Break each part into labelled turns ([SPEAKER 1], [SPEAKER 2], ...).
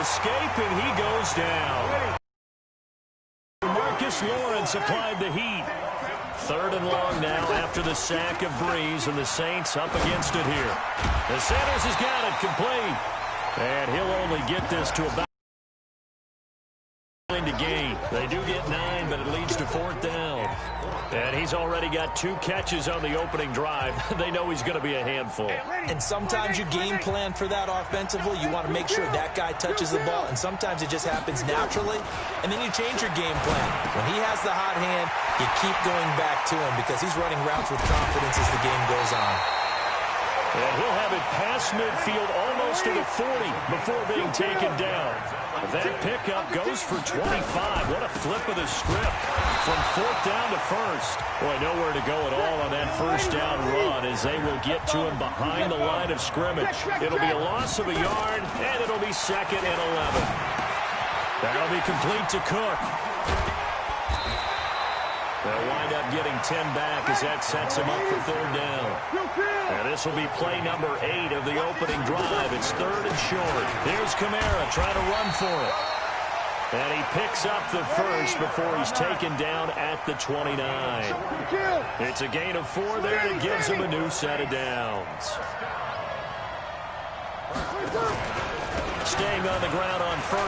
[SPEAKER 1] escape, and he goes down. Marcus Lawrence applied the heat. 3rd and long now after the sack of Breeze, and the Saints up against it here. The Sanders has got it complete. And he'll only get this to about to gain. They do get 9, but it leads to 4th down. And he's already got 2 catches on the opening drive. They know he's going to be a handful.
[SPEAKER 2] And sometimes you game plan for that offensively. You want to make sure that guy touches the ball, and sometimes it just happens naturally, and then you change your game plan. When he has the hot hand, you keep going back to him because he's running routes with confidence as the game goes on.
[SPEAKER 1] And he'll have it past midfield almost to the 40 before being taken down. That pickup goes for 25. What a flip of the script from 4th down to 1st. Boy, nowhere to go at all on that 1st down run as they will get to him behind the line of scrimmage. It'll be a loss of a yard, and it'll be 2nd and 11. That'll be complete to Cook. They'll wind up getting 10 back as that sets him up for 3rd down. And this will be play number 8 of the opening drive. It's 3rd and short. Here's Kamara trying to run for it. And he picks up the first before he's taken down at the 29. It's a gain of 4 there, and it gives him a new set of downs. Staying on the ground on 1st.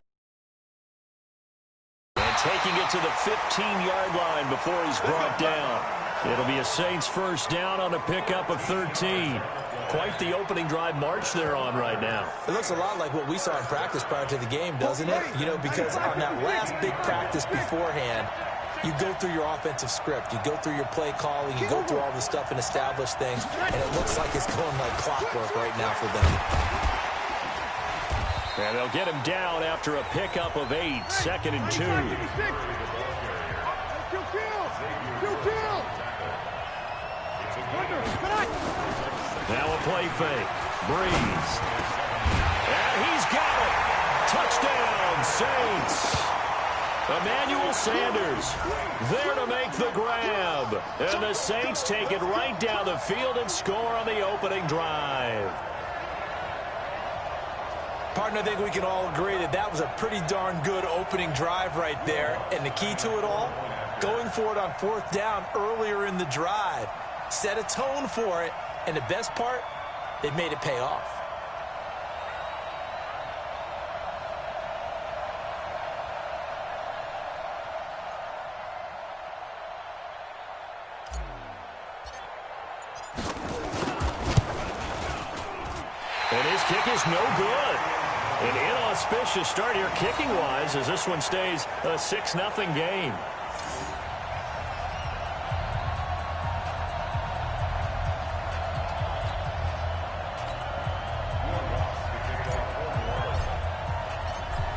[SPEAKER 1] Taking it to the 15-yard line before he's brought down. It'll be a Saints 1st down on a pickup of 13. Quite the opening drive march they're on right now.
[SPEAKER 2] It looks a lot like what we saw in practice prior to the game, doesn't it? You know, because on that last big practice beforehand, you go through your offensive script, you go through your play calling, you go through all the stuff and establish things, and it looks like it's going like clockwork right now for them.
[SPEAKER 1] And they'll get him down after a pickup of 8, 2nd and 2. Now a play fake. Breeze. And he's got it. Touchdown, Saints. Emmanuel Sanders there to make the grab. And the Saints take it right down the field and score on the opening drive.
[SPEAKER 2] Partner, I think we can all agree that that was a pretty darn good opening drive right there. And the key to it all, going for it on 4th down earlier in the drive. Set a tone for it. And the best part, they made it pay off.
[SPEAKER 1] And his kick is no good. An inauspicious start here kicking-wise as this one stays a 6-0 game.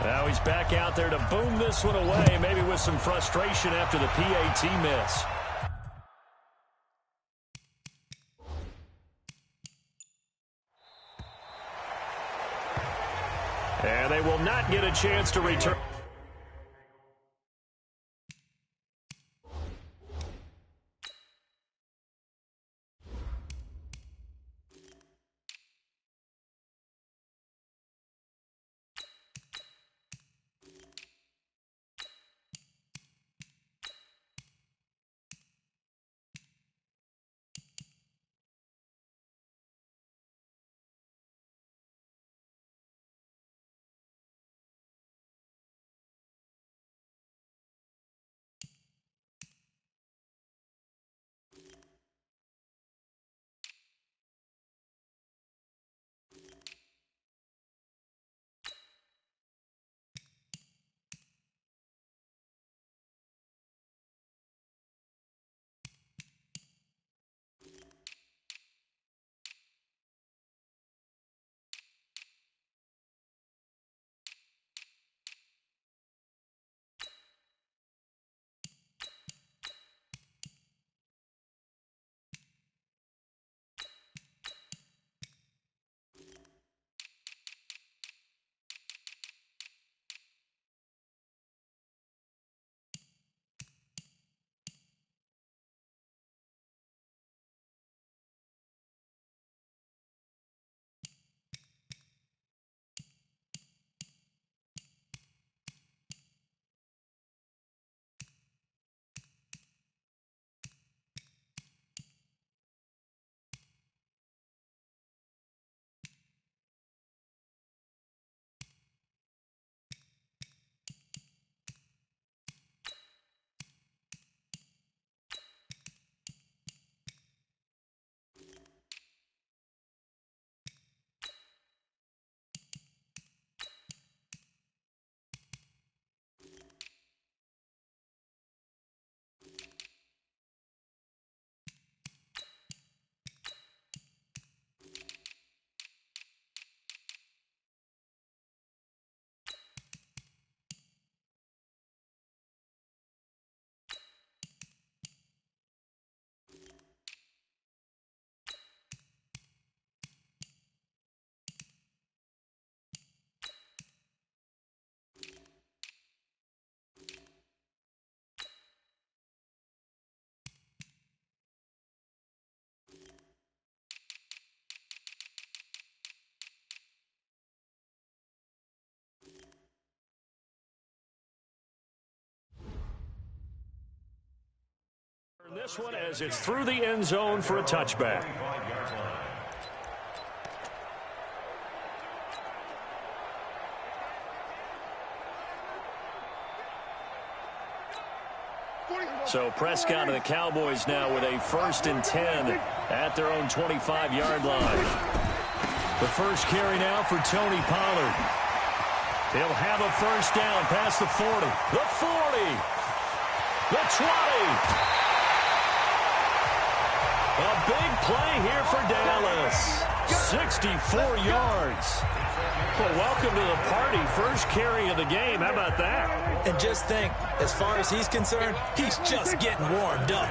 [SPEAKER 1] Now he's back out there to boom this one away, maybe with some frustration after the PAT miss. And they will not get a chance to return. this one as it's through the end zone for a touchback. So Prescott and the Cowboys now with a 1st and 10 at their own 25-yard line. The first carry now for Tony Pollard. He'll have a first down past the 40, the 40, the 20. A big play here for Dallas. 64 yards. Well, welcome to the party. First carry of the game. How about that?
[SPEAKER 2] And just think, as far as he's concerned, he's just getting warmed up.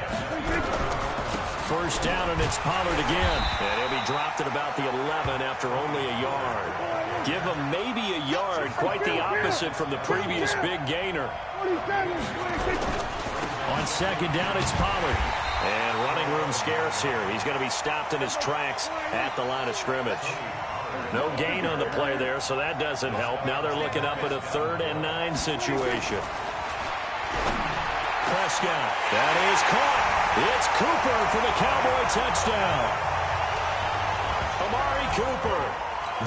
[SPEAKER 1] First down, and it's Pollard again. And he'll be dropped at about the 11 after only a yard. Give him maybe a yard. Quite the opposite from the previous big gainer. On second down, it's Pollard. And running room scarce here. He's going to be stopped in his tracks at the line of scrimmage. No gain on the play there, so that doesn't help. Now they're looking up at a 3rd and 9 situation. Prescott, that is caught. It's Cooper for the Cowboy touchdown. Amari Cooper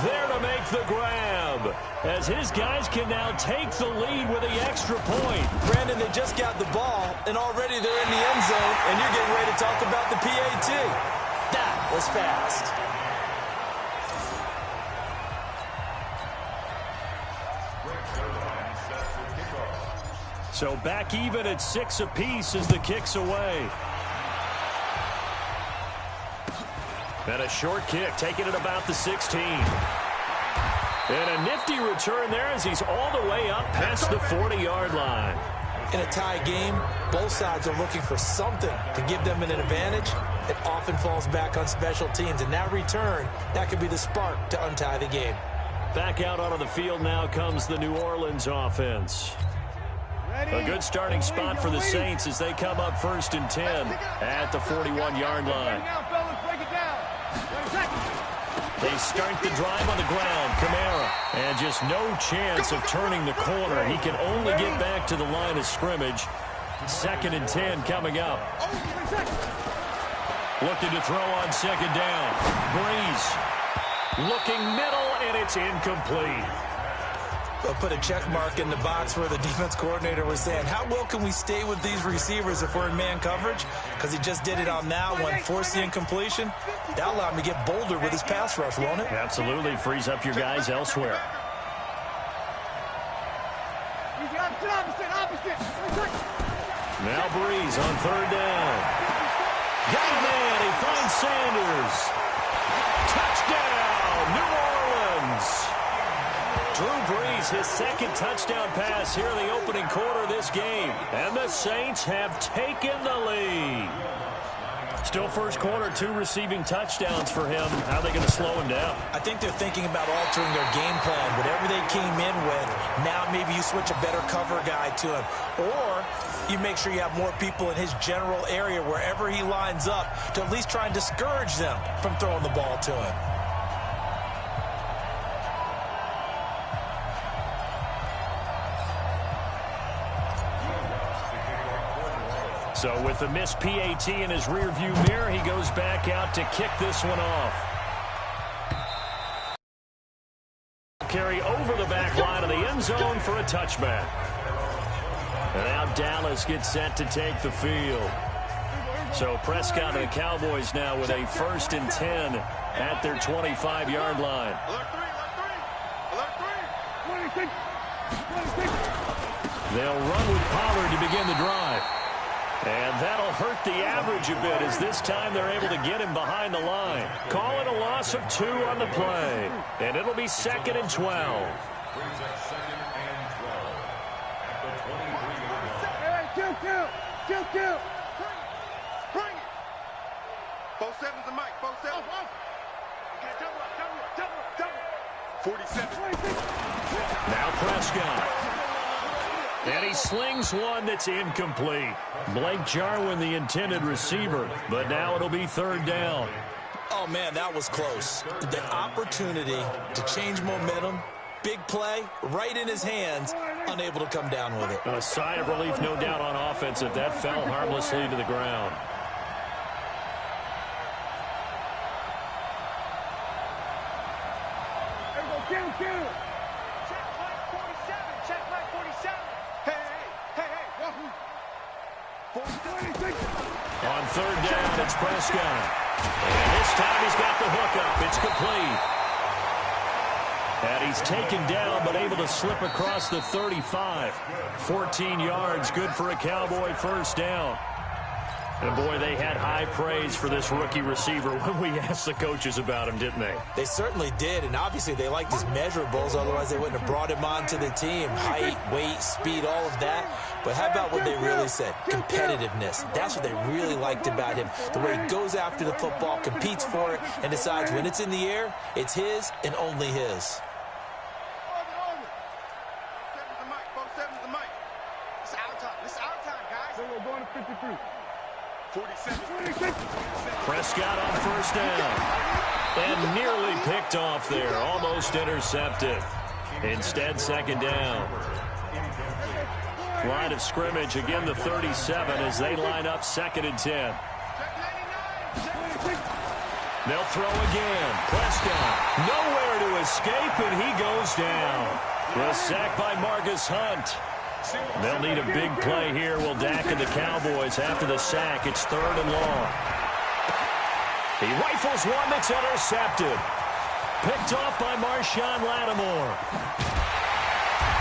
[SPEAKER 1] there to make the grab, as his guys can now take the lead with the extra point.
[SPEAKER 2] Brandon, they just got the ball, and already they're in the end zone, and you're getting ready to talk about the PAT. That was fast.
[SPEAKER 1] So back even at 6 apiece as the kick's away. And a short kick, taking it about the 16. And a nifty return there as he's all the way up past the 40-yard line.
[SPEAKER 2] In a tie game, both sides are looking for something to give them an advantage. It often falls back on special teams, and that return, that could be the spark to untie the game.
[SPEAKER 1] Back out onto the field now comes the New Orleans offense. A good starting spot for the Saints as they come up 1st and 10 at the 41-yard line. They start the drive on the ground. Kamara, and just no chance of turning the corner. He can only get back to the line of scrimmage. 2nd and 10 coming up. Looking to throw on 2nd down. Breeze looking middle, and it's incomplete.
[SPEAKER 2] They'll put a check mark in the box where the defense coordinator was saying, how well can we stay with these receivers if we're in man coverage? Because he just did it on that one, forced the incompletion. That'll allow him to get bolder with his pass rush, won't it?
[SPEAKER 1] Absolutely. Frees up your guys elsewhere. Now Breeze on 3rd down. Got a man. He finds Sanders. Touchdown, New Orleans. Drew Brees, his 2nd touchdown pass here in the opening quarter of this game. And the Saints have taken the lead. Still first quarter, 2 receiving touchdowns for him. How are they going to slow him down?
[SPEAKER 2] I think they're thinking about altering their game plan. Whatever they came in with, now maybe you switch a better cover guy to him. Or you make sure you have more people in his general area wherever he lines up to at least try and discourage them from throwing the ball to him.
[SPEAKER 1] So with the missed PAT in his rearview mirror, he goes back out to kick this one off. Carry over the back line of the end zone for a touchback. And now Dallas gets set to take the field. So Prescott and the Cowboys now with a 1st and 10 at their 25-yard line. They'll run with Pollard to begin the drive. And that'll hurt the average a bit as this time they're able to get him behind the line. Call it a loss of 2 on the play. And it'll be 2nd and 12.
[SPEAKER 3] Bring it. 4-7's the mic. 4-7. 47.
[SPEAKER 1] Now Prescott. And he slings one that's incomplete. Blake Jarwin, the intended receiver, but now it'll be 3rd down.
[SPEAKER 2] Oh, man, that was close. The opportunity to change momentum, big play, right in his hands, unable to come down with it.
[SPEAKER 1] A sigh of relief, no doubt, on offense if that fell harmlessly to the ground. On third down, it's Prescott. And this time he's got the hookup. It's complete. And he's taken down, but able to slip across the 35. 14 yards, good for a Cowboy first down. And, boy, they had high praise for this rookie receiver when we asked the coaches about him, didn't they?
[SPEAKER 2] They certainly did, and obviously they liked his measurables. Otherwise, they wouldn't have brought him onto the team. Height, weight, speed, all of that. But how about what they really said? Competitiveness. That's what they really liked about him. The way he goes after the football, competes for it, and decides when it's in the air, it's his and only his.
[SPEAKER 1] Prescott on first down. And nearly picked off there. Almost intercepted. Instead, second down. Line of scrimmage, again the 37 as they line up 2nd and 10. They'll throw again. Prescott nowhere to escape, and he goes down. The sack by Marcus Hunt. They'll need a big play here. Will Dak and the Cowboys after the sack. It's 3rd and long. He rifles one that's intercepted. Picked off by Marshawn Lattimore.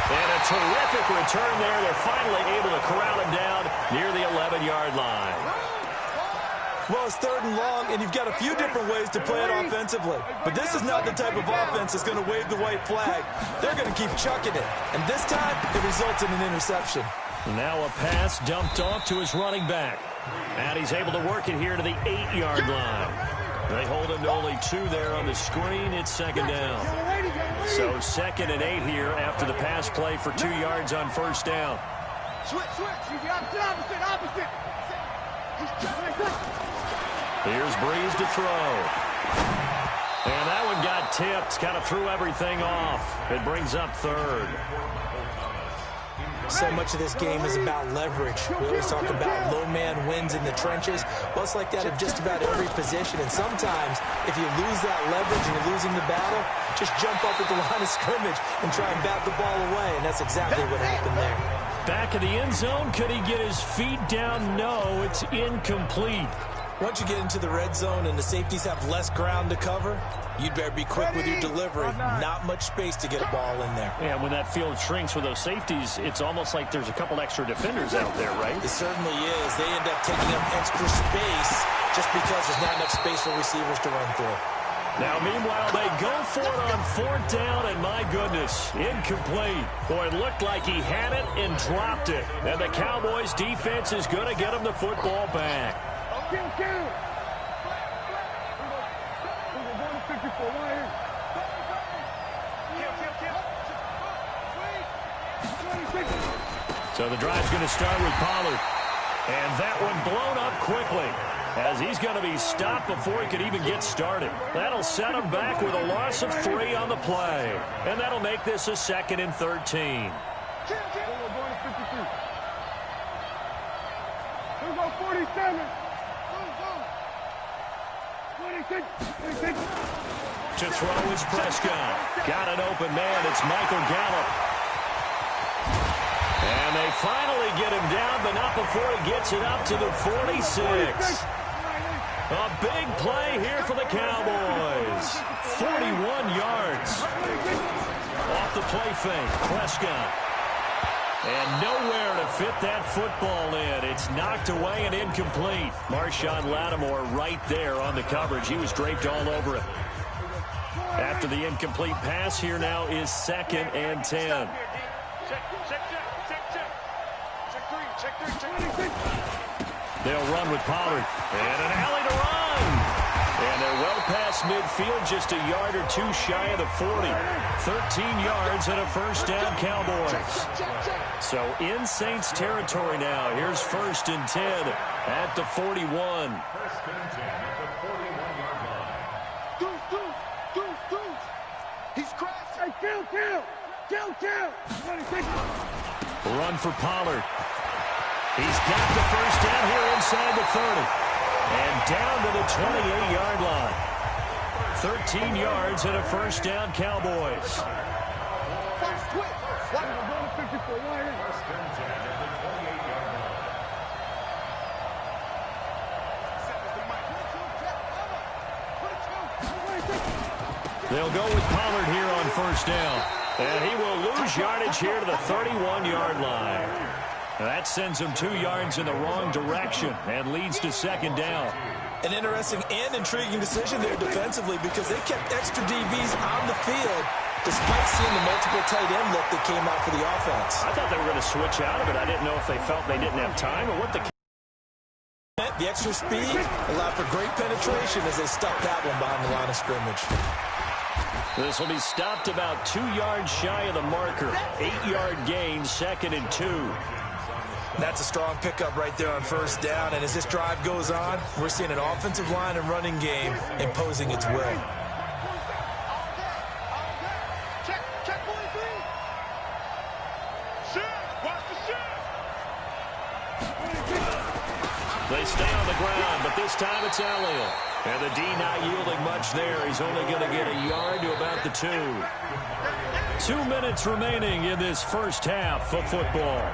[SPEAKER 1] And a terrific return there. They're finally able to corral him down near the 11-yard line.
[SPEAKER 2] Well, it's 3rd and long, and you've got a few different ways to play it offensively. But this is not the type of offense that's going to wave the white flag. They're going to keep chucking it. And this time, it results in an interception.
[SPEAKER 1] Now a pass dumped off to his running back. And he's able to work it here to the 8-yard line. They hold him to only 2 there on the screen. It's 2nd down. So 2nd and 8 here after the pass play for 2 yards on first down.
[SPEAKER 3] Switch. Opposite.
[SPEAKER 1] Here's Breeze to throw. And that one got tipped. Kind of threw everything off. It brings up 3rd.
[SPEAKER 2] So much of this game is about leverage. We always talk about low man wins in the trenches. Well, it's like that in just about every position. And sometimes, if you lose that leverage and you're losing the battle, just jump up at the line of scrimmage and try and bat the ball away. And that's exactly what happened there.
[SPEAKER 1] Back in the end zone. Could he get his feet down? No, it's incomplete.
[SPEAKER 2] Once you get into the red zone and the safeties have less ground to cover, you'd better be quick with your delivery. Not much space to get a ball in there.
[SPEAKER 1] Yeah, when that field shrinks with those safeties, it's almost like there's a couple extra defenders out there, right?
[SPEAKER 2] It certainly is. They end up taking up extra space just because there's not enough space for receivers to run through.
[SPEAKER 1] Now, meanwhile, they go for it on 4th down, and my goodness, incomplete. Boy, it looked like he had it and dropped it. And the Cowboys' defense is going to get him the football back. So the drive's going to start with Pollard. And that one blown up quickly as he's going to be stopped before he could even get started. That'll set him back with a loss of 3 on the play. And that'll make this a 2nd and 13. To throw is Prescott. Got an open man. It's Michael Gallup. And they finally get him down, but not before he gets it up to the 46. A big play here for the Cowboys. 41 yards. Off the play fake, Prescott. And nowhere to fit that football in. It's knocked away and incomplete. Marshawn Lattimore right there on the coverage. He was draped all over it. After the incomplete pass, here now is 2nd and 10. They'll run with Pollard. And an alley to run. And they're well past midfield, just a yard or 2 shy of the 40. 13 yards and a first down, Cowboys. So in Saints territory now. Here's 1st and 10 at the 41.
[SPEAKER 3] He's crashed.
[SPEAKER 4] Hey, kill.
[SPEAKER 1] Run for Pollard. He's got the first down here inside the 30. And down to the 28-yard line. 13 yards and a first down, Cowboys. They'll go with Pollard here on first down. And he will lose yardage here to the 31-yard line. That sends him 2 yards in the wrong direction and leads to second down.
[SPEAKER 2] An interesting and intriguing decision there defensively because they kept extra DBs on the field despite seeing the multiple tight end look that came out for the offense.
[SPEAKER 1] I thought they were going to switch out of it. I didn't know if they felt they didn't have time or what the...
[SPEAKER 2] The extra speed allowed for great penetration as they stuck that one behind the line of scrimmage.
[SPEAKER 1] This will be stopped about 2 yards shy of the marker. 8-yard gain, 2nd and 2.
[SPEAKER 2] That's a strong pickup right there on first down. And as this drive goes on, we're seeing an offensive line and running game imposing its will.
[SPEAKER 1] They stay on the ground, but this time it's Elliott. And the D not yielding much there. He's only going to get a yard to about the 2. 2 minutes remaining in this first half of football.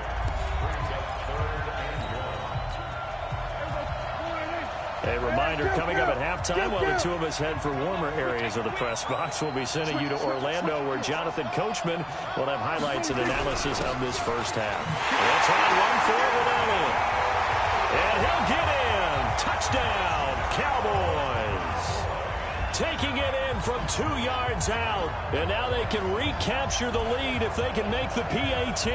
[SPEAKER 1] A reminder, coming up at halftime, while the two of us head for warmer areas of the press box, we'll be sending you to Orlando, where Jonathan Coachman will have highlights and analysis of this first half. They'll try and run for it with Elliott. And he'll get in. Touchdown, Cowboys. Taking it in from 2 yards out. And now they can recapture the lead if they can make the PAT.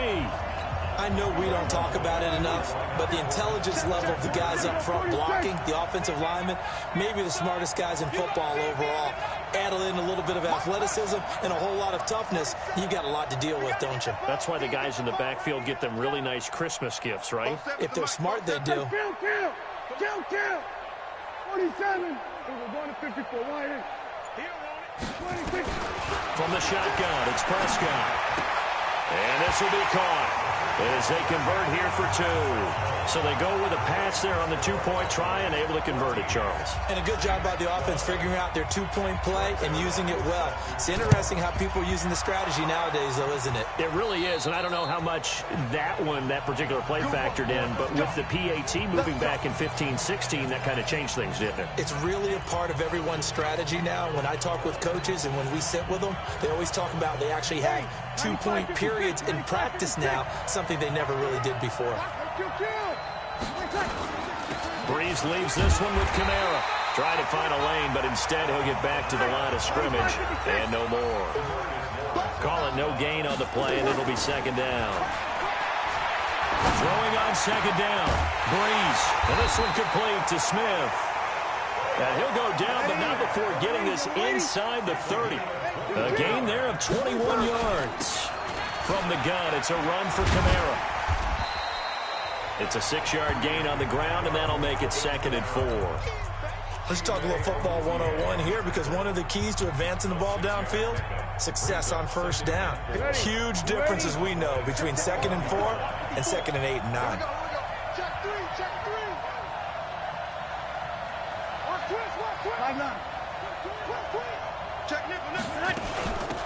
[SPEAKER 2] I know we don't talk about it enough, but the intelligence level of the guys up front blocking, the offensive linemen, maybe the smartest guys in football overall. Add in a little bit of athleticism and a whole lot of toughness, you got a lot to deal with, don't you?
[SPEAKER 1] That's why the guys in the backfield get them really nice Christmas gifts, right?
[SPEAKER 2] If they're smart, they do.
[SPEAKER 4] Count. 47. We're going to 54. Right in. 26.
[SPEAKER 1] From the shotgun, it's Prescott. And this will be caught as they convert here for 2. So they go with a pass there on the 2-point try and able to convert it, Charles.
[SPEAKER 2] And a good job by the offense figuring out their 2-point play and using it well. It's interesting how people are using the strategy nowadays, though, isn't it?
[SPEAKER 1] It really is, and I don't know how much that particular play factored in, but with the PAT moving back in 15-16, that kind of changed things, didn't it?
[SPEAKER 2] It's really a part of everyone's strategy now. When I talk with coaches and when we sit with them, they always talk about they actually have 2-point periods in practice now, something they never really did before.
[SPEAKER 1] Breeze leaves this one with Kamara. Try to find a lane, but instead he'll get back to the line of scrimmage and no more. Call it no gain on the play, and it'll be second down. Throwing on second down. Breeze, and this one complete to Smith. And he'll go down, but not before getting this inside the 30. A gain there of 21 yards. From the gun, it's a run for Kamara. It's a 6-yard gain on the ground, and that'll make it 2nd and 4.
[SPEAKER 2] Let's talk a little football 101 here, because one of the keys to advancing the ball downfield, success on first down. Huge difference, as we know, between 2nd and 4 and 2nd and 8 and 9.
[SPEAKER 3] Check three. Check nickel.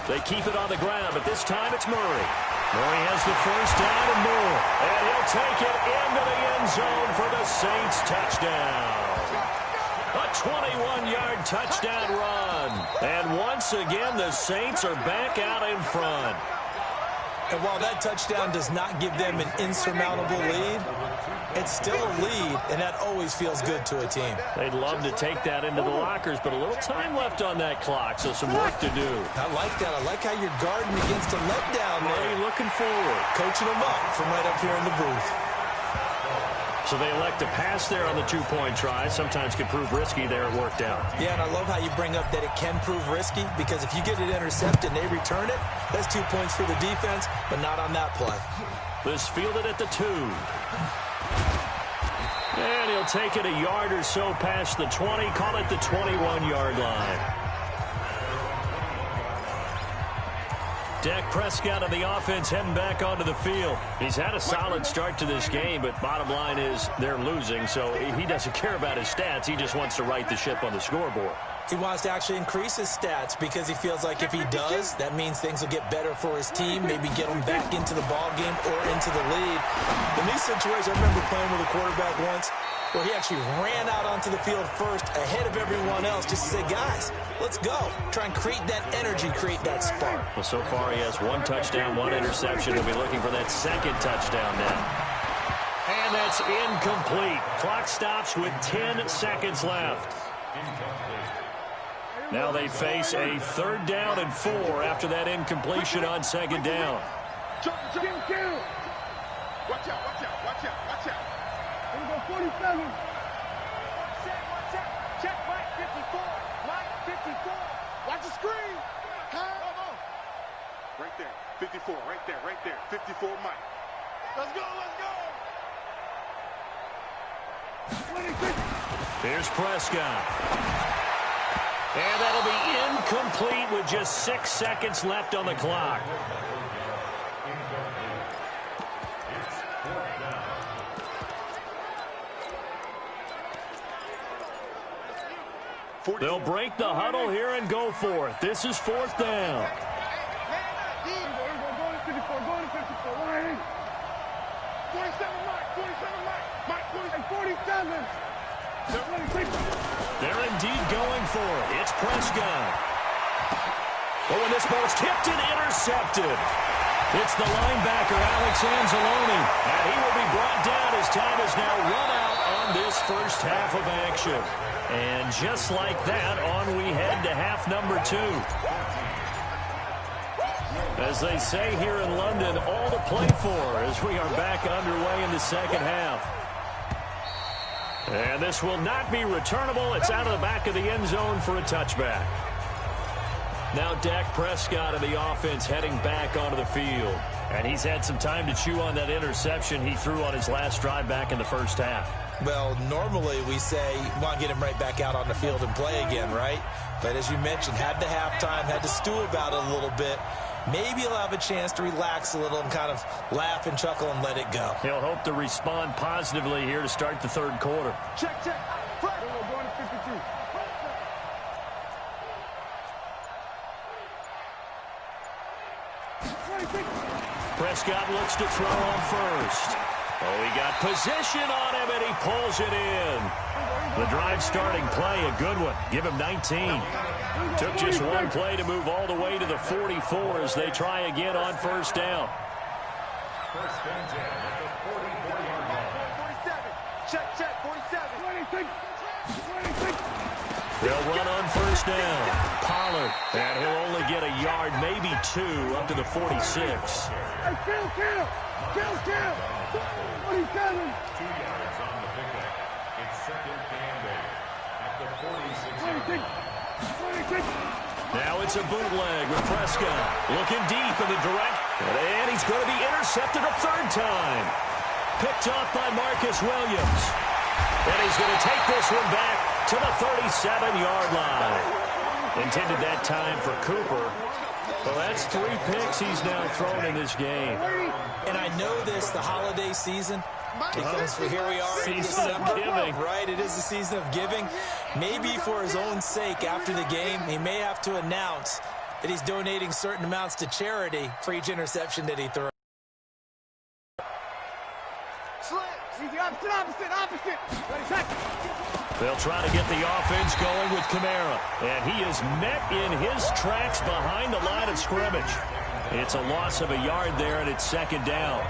[SPEAKER 1] They keep it on the ground, but this time it's Murray. Murray has the first down and more. And he'll take it into the end zone for the Saints touchdown. A 21-yard touchdown run. And once again, the Saints are back out in front.
[SPEAKER 2] And while that touchdown does not give them an insurmountable lead, it's still a lead, and that always feels good to a team.
[SPEAKER 1] They'd love to take that into the lockers, but a little time left on that clock, so some work to do.
[SPEAKER 2] I like that. I like how you're guarding against a letdown there.
[SPEAKER 1] Murray looking forward.
[SPEAKER 2] Coaching them up from right up here in the booth.
[SPEAKER 1] So they elect to pass there on the 2-point try. Sometimes could prove risky there. It worked out.
[SPEAKER 2] Yeah, and I love how you bring up that it can prove risky, because if you get it intercepted and they return it, that's 2 points for the defense, but not on that play.
[SPEAKER 1] This fielded at the 2. And he'll take it a yard or so past the 20. Call it the 21-yard line. Dak Prescott of the offense heading back onto the field. He's had a solid start to this game, but bottom line is they're losing, so he doesn't care about his stats. He just wants to right the ship on the scoreboard.
[SPEAKER 2] He wants to actually increase his stats because he feels like if he does, that means things will get better for his team, maybe get him back into the ball game or into the lead. In these situations, I remember playing with a quarterback once where he actually ran out onto the field first ahead of everyone else just to say, guys, let's go. Try and create that energy, create that spark.
[SPEAKER 1] Well, so far he has 1 touchdown, 1 interception. He'll be looking for that second touchdown now. And that's incomplete. Clock stops with 10 seconds left. Now they face a 3rd down and 4 after that incompletion on 2nd down.
[SPEAKER 3] Watch out, watch out, watch out, watch out.
[SPEAKER 4] Here we go, 47.
[SPEAKER 3] Watch out. Check Mike 54. Mike 54. Watch the screen. Come on. Right there. 54. Right there. 54 Mike. Let's go.
[SPEAKER 4] 26.
[SPEAKER 1] Here's Prescott. And that'll be incomplete with just 6 seconds left on the clock. They'll break the huddle here and go for it. This is 4th down.
[SPEAKER 4] Go to 54. Go to 54. 180.
[SPEAKER 3] 47 Mike. 47 Mike. Mike
[SPEAKER 4] 47. 26.
[SPEAKER 1] They're indeed going for it. It's Prescott. Oh, and this ball's tipped and intercepted. It's the linebacker, Alex Anzalone. And he will be brought down as time is now run out on this first half of action. And just like that, on we head to half number 2. As they say here in London, all to play for as we are back underway in the second half. And this will not be returnable. It's out of the back of the end zone for a touchback. Now Dak Prescott of the offense heading back onto the field. And he's had some time to chew on that interception he threw on his last drive back in the first half.
[SPEAKER 2] Well, normally we say you want to get him right back out on the field and play again, right? But as you mentioned, had the halftime, had to stew about it a little bit. Maybe he'll have a chance to relax a little and kind of laugh and chuckle and let it go.
[SPEAKER 1] He'll hope to respond positively here to start the 3rd quarter.
[SPEAKER 3] Check.
[SPEAKER 4] We're going to 52.
[SPEAKER 1] Prescott looks to throw on first. Oh, he got possession on him, and he pulls it in. The drive starting play, a good one. Give him 19. Took just 1 play to move all the way to the 44 as they try again on first down.
[SPEAKER 3] 47. Check. 47.
[SPEAKER 4] 26.
[SPEAKER 1] They'll run on first down. Pollard, and he'll only get a yard, maybe 2, up to the 46.
[SPEAKER 4] Hey, kill. 47.
[SPEAKER 5] 2 yards on the pickup. It's 2nd and 8 at the 46.
[SPEAKER 4] 26.
[SPEAKER 1] Now it's a bootleg with Prescott looking deep in the direct, and he's going to be intercepted a 3rd time. Picked off by Marcus Williams. And he's going to take this one back to the 37-yard line. Intended that time for Cooper. Well, that's 3 picks he's now thrown in this game.
[SPEAKER 2] And I know this, the holiday season, because here we are in December, right? It is the season of giving. Maybe for his own sake, after the game, he may have to announce that he's donating certain amounts to charity for each interception that he throws.
[SPEAKER 4] Opposite.
[SPEAKER 1] They'll try to get the offense going with Kamara. And he is met in his tracks behind the line of scrimmage. It's a loss of a yard there, and it's 2nd down.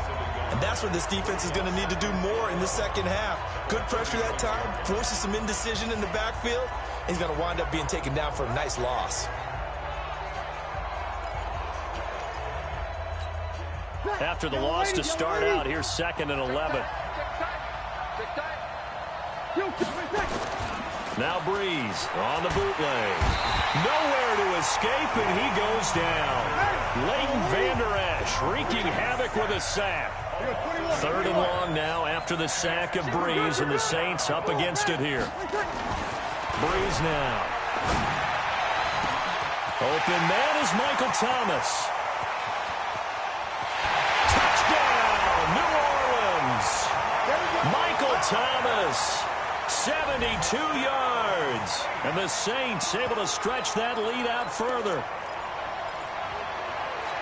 [SPEAKER 2] And that's what this defense is going to need to do more in the second half. Good pressure that time, forces some indecision in the backfield. He's going to wind up being taken down for a nice loss.
[SPEAKER 1] After the loss to start out, here's 2nd and 11. Now Breeze on the bootleg. Nowhere to escape, and he goes down. Leighton Vander Esch wreaking havoc with a sack. 3rd and long now after the sack of Breeze, and the Saints up against it here. Breeze now. Open man is Michael Thomas. Touchdown, New Orleans. Michael Thomas 72 yards. And the Saints able to stretch that lead out further.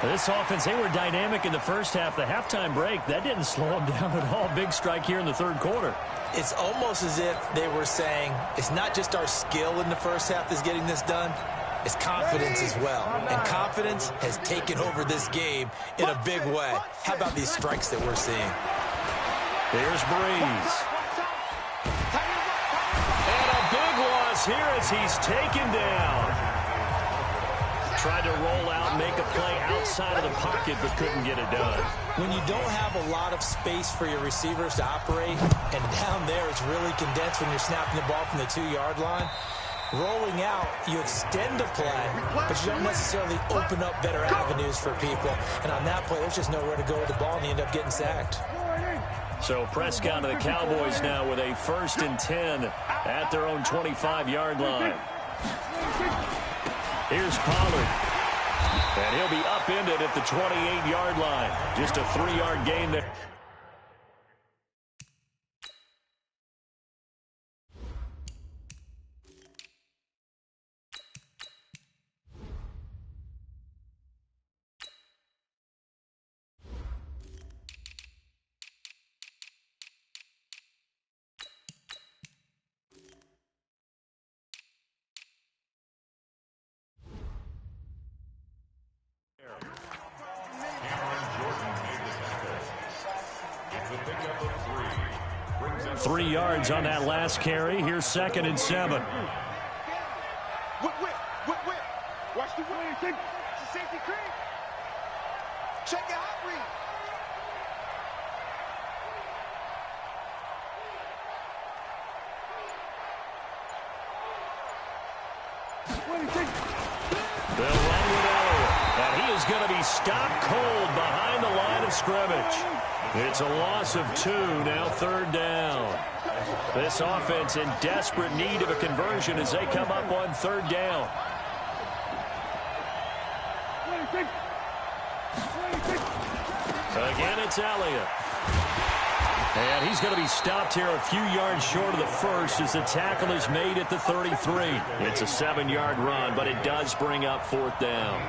[SPEAKER 1] This offense, they were dynamic in the first half. The halftime break, that didn't slow them down at all. Big strike here in the third quarter.
[SPEAKER 2] It's almost as if they were saying, it's not just our skill in the first half that's getting this done, it's confidence as well. And confidence has taken over this game in a big way. How about these strikes that we're seeing?
[SPEAKER 1] Here's Breeze. And a big loss here as he's taken down. Tried to roll out, make a play outside of the pocket, but couldn't get it done.
[SPEAKER 2] When you don't have a lot of space for your receivers to operate, and down there it's really condensed when you're snapping the ball from the 2-yard line, rolling out, you extend the play, but you don't necessarily open up better avenues for people. And on that play, there's just nowhere to go with the ball, and you end up getting sacked.
[SPEAKER 1] So Prescott to the Cowboys now with a 1st and 10 at their own 25-yard line. Here's Pollard. And he'll be upended at the 28-yard line. Just a 3-yard gain there.
[SPEAKER 5] It's
[SPEAKER 1] 3 yards on that last carry. Here's 2nd and 7.
[SPEAKER 3] Whip. Watch the whip. It's a safety creep. Check your hot read.
[SPEAKER 1] They'll run with Elliott. And he is going to be stopped cold behind the line of scrimmage. It's a loss of 2, now 3rd down. This offense in desperate need of a conversion as they come up on 3rd down. Again, it's Elliott. And he's going to be stopped here a few yards short of the first as the tackle is made at the 33. It's a 7-yard run, but it does bring up 4th down.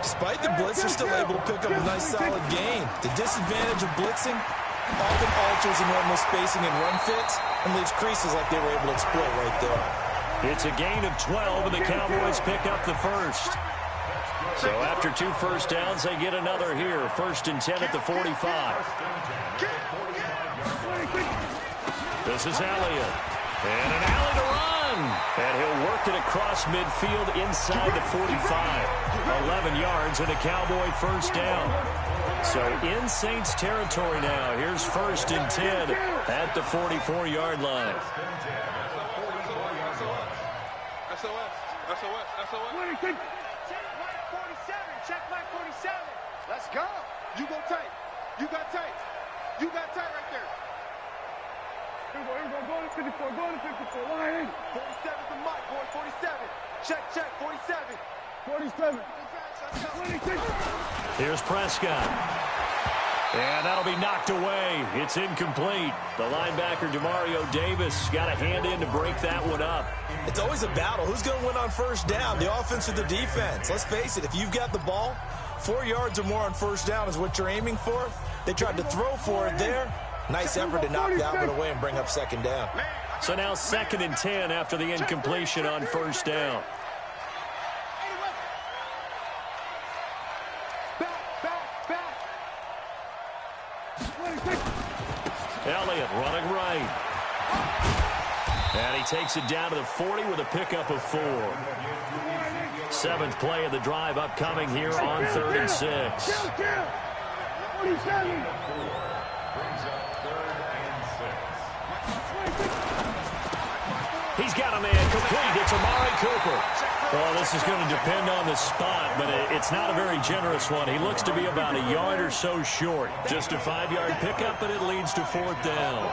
[SPEAKER 2] Despite the blitz, they're still able to pick up a nice solid gain. The disadvantage of blitzing often alters the normal spacing and run fits and leaves creases like they were able to exploit right there.
[SPEAKER 1] It's a gain of 12, and the Cowboys pick up the first. So after 2 first downs, they get another here. 1st and 10 at the 45. This is Elliott. And an alley to run. And he'll work it across midfield inside the 45. 11 yards and a Cowboy 1st down. So in Saints territory now. Here's 1st and 10 at the 44-yard line.
[SPEAKER 3] SOS. Check my 47. Let's go. You go tight. You got tight right there.
[SPEAKER 4] Here we go. Go to 54. Go to 54. Line in.
[SPEAKER 3] 47 to Mike, boy. 47. Check. 47.
[SPEAKER 4] 47. 26.
[SPEAKER 1] Here's Prescott. And that'll be knocked away. It's incomplete. The linebacker, Demario Davis, got a hand in to break that one up.
[SPEAKER 2] It's always a battle. Who's going to win on 1st down, the offense or the defense? Let's face it, if you've got the ball, 4 yards or more on 1st down is what you're aiming for. They tried to throw for it there. Nice effort to knock that one away and bring up 2nd down.
[SPEAKER 1] So now 2nd and 10 after the incompletion on 1st down. Elliott running right. And he takes it down to the 40 with a pickup of 4. 7th play of the drive upcoming here on 3rd and 6.
[SPEAKER 4] 47.
[SPEAKER 1] He's got a man complete. It's Amari Cooper. Well, this is going to depend on the spot, but it's not a very generous one. He looks to be about a yard or so short. Just a 5-yard pickup, but it leads to 4th down.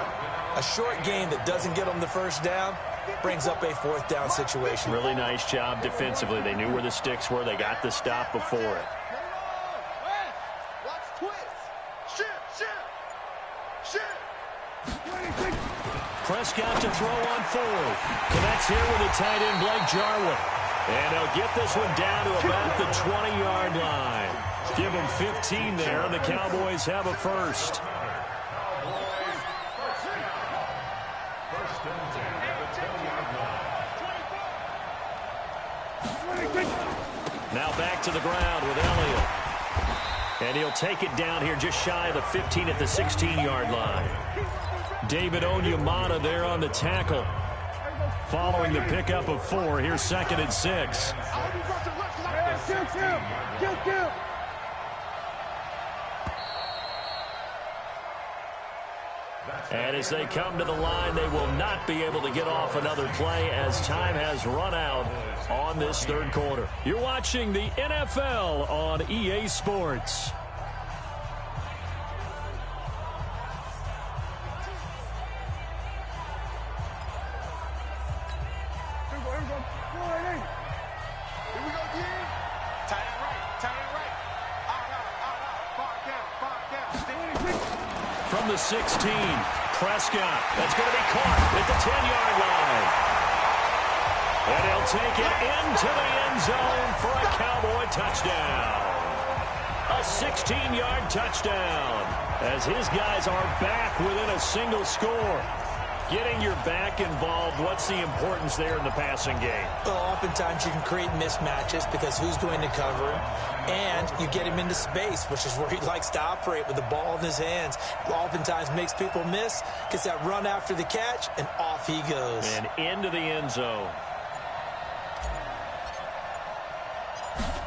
[SPEAKER 2] A short gain that doesn't get them the 1st down brings up a 4th down situation.
[SPEAKER 1] Really nice job defensively. They knew where the sticks were. They got the stop before it.
[SPEAKER 3] Watch twist. Shift.
[SPEAKER 1] Prescott to throw on fourth. Connects here with the tight end, Blake Jarwin. And he'll get this one down to about the 20-yard line. Give them 15 there, and the Cowboys have a first. Now back to the ground with Elliott. And he'll take it down here just shy of the 15 at the 16-yard line. David Onyemata there on the tackle. Following the pickup of 4, here's 2nd and 6. And as they come to the line, they will not be able to get off another play as time has run out on this third quarter. You're watching the NFL on EA Sports. From the 16, Prescott. That's going to be caught at the 10-yard line. And he'll take it into the end zone for a Cowboy touchdown. A 16-yard touchdown as his guys are back within a single score. Getting your back involved, what's the importance there in the passing game?
[SPEAKER 2] Well, oftentimes you can create mismatches because who's going to cover him? And you get him into space, which is where he likes to operate with the ball in his hands. Oftentimes makes people miss, gets that run after the catch, and off he goes.
[SPEAKER 1] And into the end zone.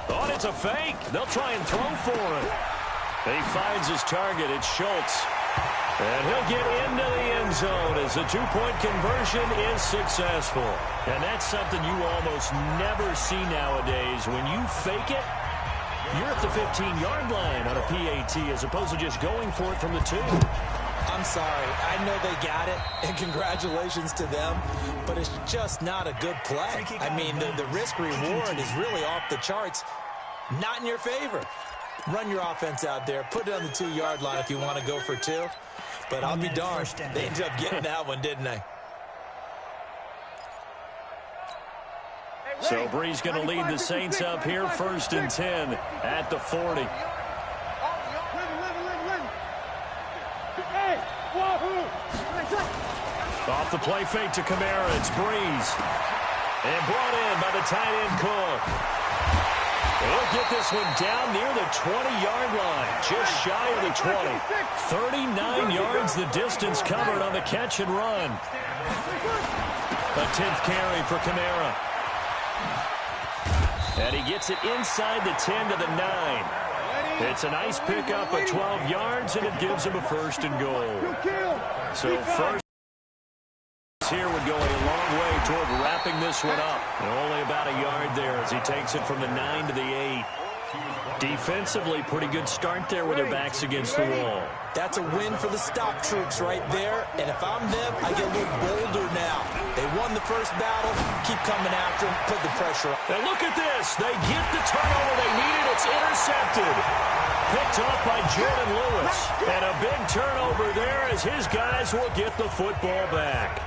[SPEAKER 1] Thought it's a fake. They'll try and throw for it. He finds his target. It's Schultz. And he'll get into the end zone as the two-point conversion is successful. And that's something you almost never see nowadays. When you fake it, you're at the 15-yard line on a PAT as opposed to just going for it from the 2.
[SPEAKER 2] I'm sorry. I know they got it, and congratulations to them, but it's just not a good play. I mean, the risk-reward is really off the charts. Not in your favor. Run your offense out there. Put it on the 2-yard line if you want to go for 2. But I'll be darned, they ended up getting that one, didn't they?
[SPEAKER 1] So Bree's going to lead the Saints up here, 1st and 10 at the 40. Off the play fake to Kamara, it's Breeze. And brought in by the tight end Cook. He'll get this one down near the 20-yard line, just shy of the 20. 39 yards the distance covered on the catch and run. A 10th carry for Kamara. And he gets it inside the 10 to the 9. It's a nice pickup of 12 yards, and it gives him a 1st and goal. So first here would go a long way toward wrapping this one up. And only about a yard there as he takes it from the 9 to the 8. Defensively, pretty good start there with their backs against the wall.
[SPEAKER 2] That's a win for the stop troops right there. And if I'm them, I get a little bolder now. They won the first battle. Keep coming after them. Put the pressure on.
[SPEAKER 1] And look at this. They get the turnover they needed. It's intercepted. Picked off by Jordan Lewis. And a big turnover there as his guys will get the football back.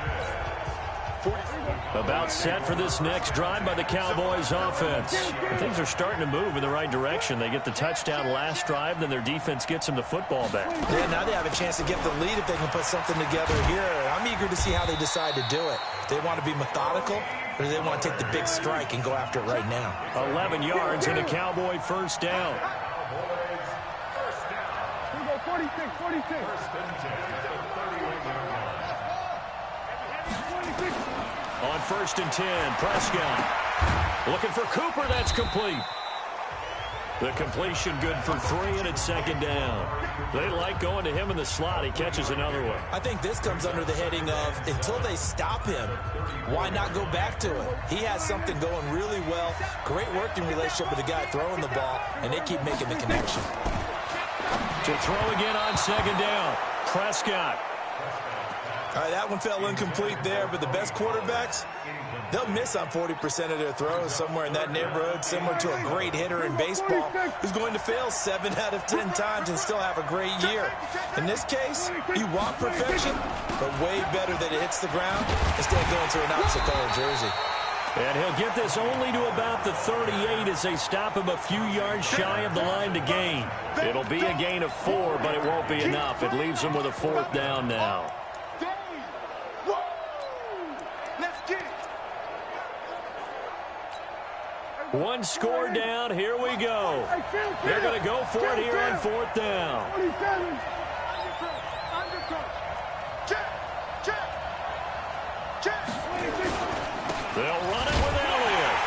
[SPEAKER 1] About set for this next drive by the Cowboys offense. Things are starting to move in the right direction. They get the touchdown last drive, then their defense gets them the football back.
[SPEAKER 2] Yeah, now they have a chance to get the lead if they can put something together here. I'm eager to see how they decide to do it. Do they want to be methodical, or do they want to take the big strike and go after it right now?
[SPEAKER 1] 11 yards and a Cowboy first down.
[SPEAKER 4] Here we go, 46, 46.
[SPEAKER 1] On 1st and 10, Prescott looking for Cooper. That's complete. The completion good for 3, and it's 2nd down. They like going to him in the slot. He catches another one.
[SPEAKER 2] I think this comes under the heading of until they stop him, why not go back to it? He has something going really well. Great working relationship with the guy throwing the ball, and they keep making the connection.
[SPEAKER 1] To throw again on 2nd down, Prescott.
[SPEAKER 2] All right, that one fell incomplete there, but the best quarterbacks, they'll miss on 40% of their throws, somewhere in that neighborhood, similar to a great hitter in baseball who's going to fail 7 out of 10 times and still have a great year. In this case, you want perfection, but way better that it hits the ground instead of going to an opposite color jersey.
[SPEAKER 1] And he'll get this only to about the 38 as they stop him a few yards shy of the line to gain. It'll be a gain of 4, but it won't be enough. It leaves him with a 4th down now. One score down. Here we go. They're going to go for it here on 4th down. They'll run it with Elliott.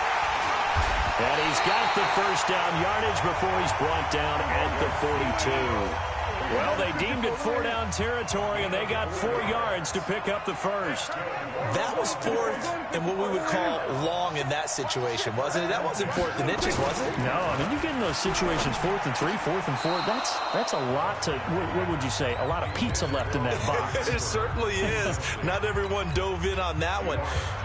[SPEAKER 1] And he's got the first down yardage before he's brought down at the 42. Well, they deemed it 4-down territory, and they got 4 yards to pick up the first.
[SPEAKER 2] That was 4th and what we would call long in that situation, wasn't it? That wasn't 4th and inches, was it?
[SPEAKER 1] No, I mean, you get in those situations, 4th and 3, 4th and 4. That's a lot to, what would you say, a lot of pizza left in that box.
[SPEAKER 2] It certainly is. Not everyone dove in on that one.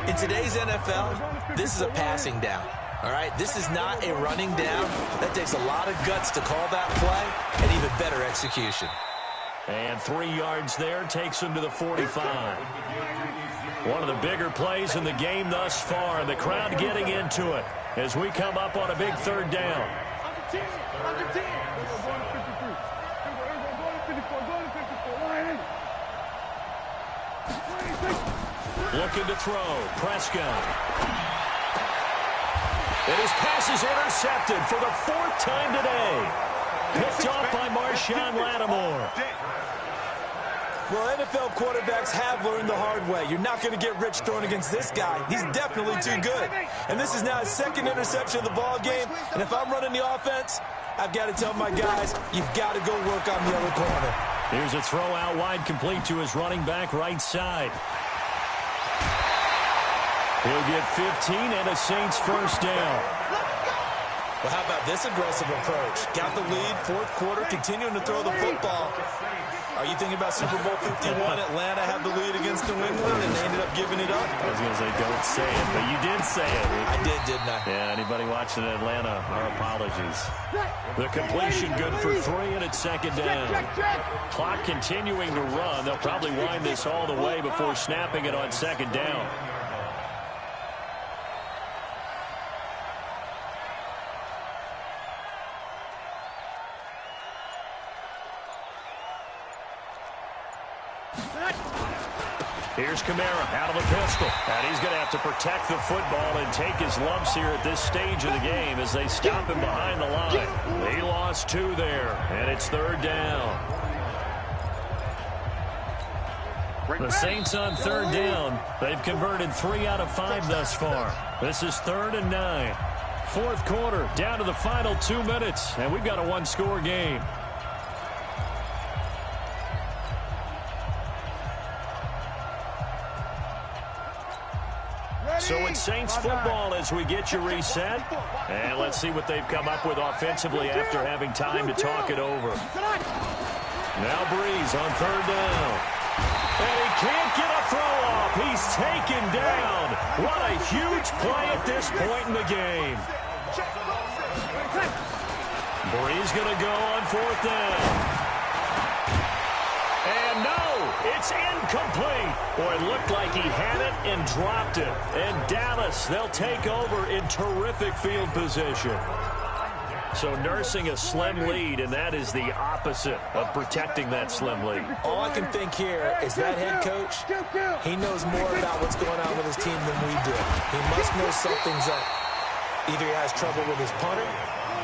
[SPEAKER 2] In today's NFL, this is a passing down. All right, this is not a running down. That takes a lot of guts to call that play and even better execution.
[SPEAKER 1] And 3 yards there takes him to the 45. One of the bigger plays in the game thus far, and the crowd getting into it as we come up on a big 3rd down. Looking to throw. Prescott. And his pass is intercepted for the 4th time today. Picked off by Marshawn Lattimore.
[SPEAKER 2] Well, NFL quarterbacks have learned the hard way. You're not going to get rich throwing against this guy. He's definitely too good. And this is now his 2nd interception of the ball game. And if I'm running the offense, I've got to tell my guys, you've got to go work on the other corner.
[SPEAKER 1] Here's a throw out wide, complete to his running back right side. He'll get 15 and a Saints first down.
[SPEAKER 2] Well, how about this aggressive approach? Got the lead, 4th quarter, continuing to throw the football. Are you thinking about Super Bowl 51? Atlanta had the lead against New England, and they ended up giving it up?
[SPEAKER 1] I was going to say, don't say it, but you did say it.
[SPEAKER 2] I did, didn't I?
[SPEAKER 1] Yeah, anybody watching Atlanta, our apologies. The completion good for 3, and it's 2nd down. Clock continuing to run. They'll probably wind this all the way before snapping it on 2nd down. Here's Kamara out of the pistol. And he's going to have to protect the football and take his lumps here at this stage of the game as they stop him behind the line. He lost 2 there, and it's 3rd down. The Saints on 3rd down. They've converted 3 out of 5 thus far. This is 3rd and 9. 4th quarter, down to the final 2 minutes, and we've got a 1-score game. So it's Saints football as we get you reset. And let's see what they've come up with offensively after having time to talk it over. Now Breeze on 3rd down. And he can't get a throw off. He's taken down. What a huge play at this point in the game. Breeze going to go on 4th down. And no, it's incomplete. Boy, it looked like he had it and dropped it. And Dallas, they'll take over in terrific field position. So nursing a slim lead, and that is the opposite of protecting that slim lead.
[SPEAKER 2] All I can think here is that head coach, he knows more about what's going on with his team than we do. He must know something's up. Either he has trouble with his punter,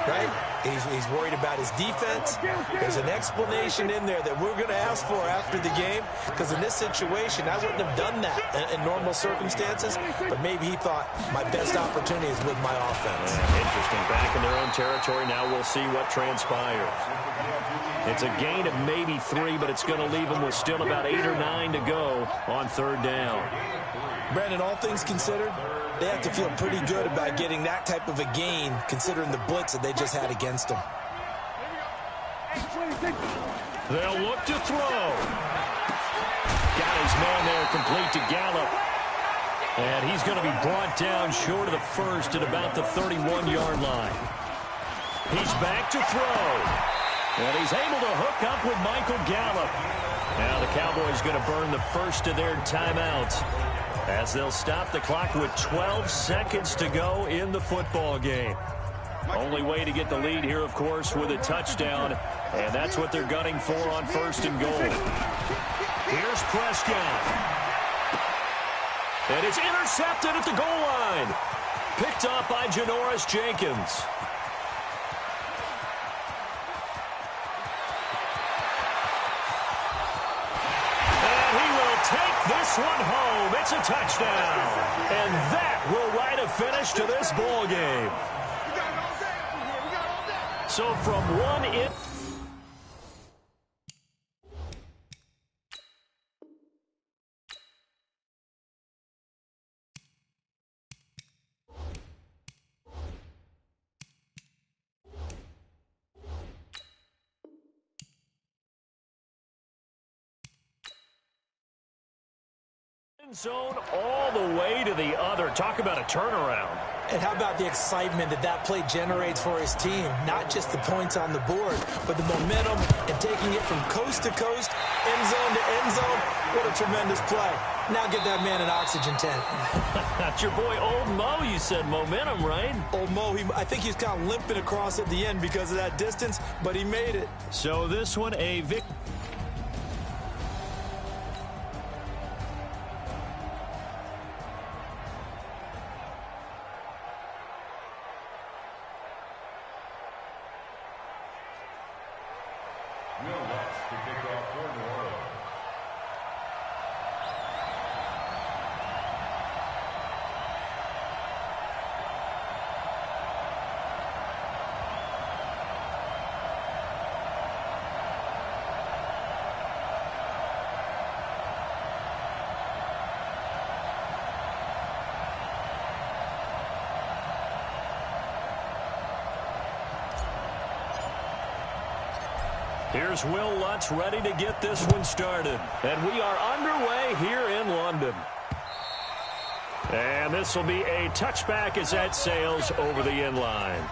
[SPEAKER 2] right? He's worried about his defense. There's an explanation in there that we're going to ask for after the game, because in this situation, I wouldn't have done that in normal circumstances, but maybe he thought my best opportunity is with my offense.
[SPEAKER 1] Interesting. Back in their own territory. Now we'll see what transpires. It's a gain of maybe 3, but it's going to leave them with still about 8 or 9 to go on 3rd down.
[SPEAKER 2] Brandon, all things considered, they have to feel pretty good about getting that type of a gain, considering the blitz that they just had against them.
[SPEAKER 1] They'll look to throw. got his man there complete to Gallup. And he's going to be brought down short of the first at about the 31-yard line. He's back to throw. And he's able to hook up with Michael Gallup. Now the Cowboys going to burn the first of their timeouts as they'll stop the clock with 12 seconds to go in the football game. Only way to get the lead here, of course, with a touchdown. And that's what they're gunning for on first and goal. Here's Prescott. And it's intercepted at the goal line. Picked up by Janoris Jenkins. And he will take this one home. It's a touchdown. And that will write a finish to this ball game. So from one in... zone all the way to the other. Talk about a turnaround.
[SPEAKER 2] And how about the excitement that that play generates for his team? Not just the points on the board, but the momentum and taking it from coast to coast, end zone to end zone. What a tremendous play. Now get that man an oxygen tent.
[SPEAKER 1] That's your boy Old Mo. You said momentum, right?
[SPEAKER 2] Old Mo, I think he's kind of limping across at the end because of that distance, but he made it.
[SPEAKER 1] So this one, a victory.
[SPEAKER 5] To kick off for New Orleans.
[SPEAKER 1] Here's Will Lutz ready to get this one started. And we are underway here in London. And this will be a touchback as that sails over the end line.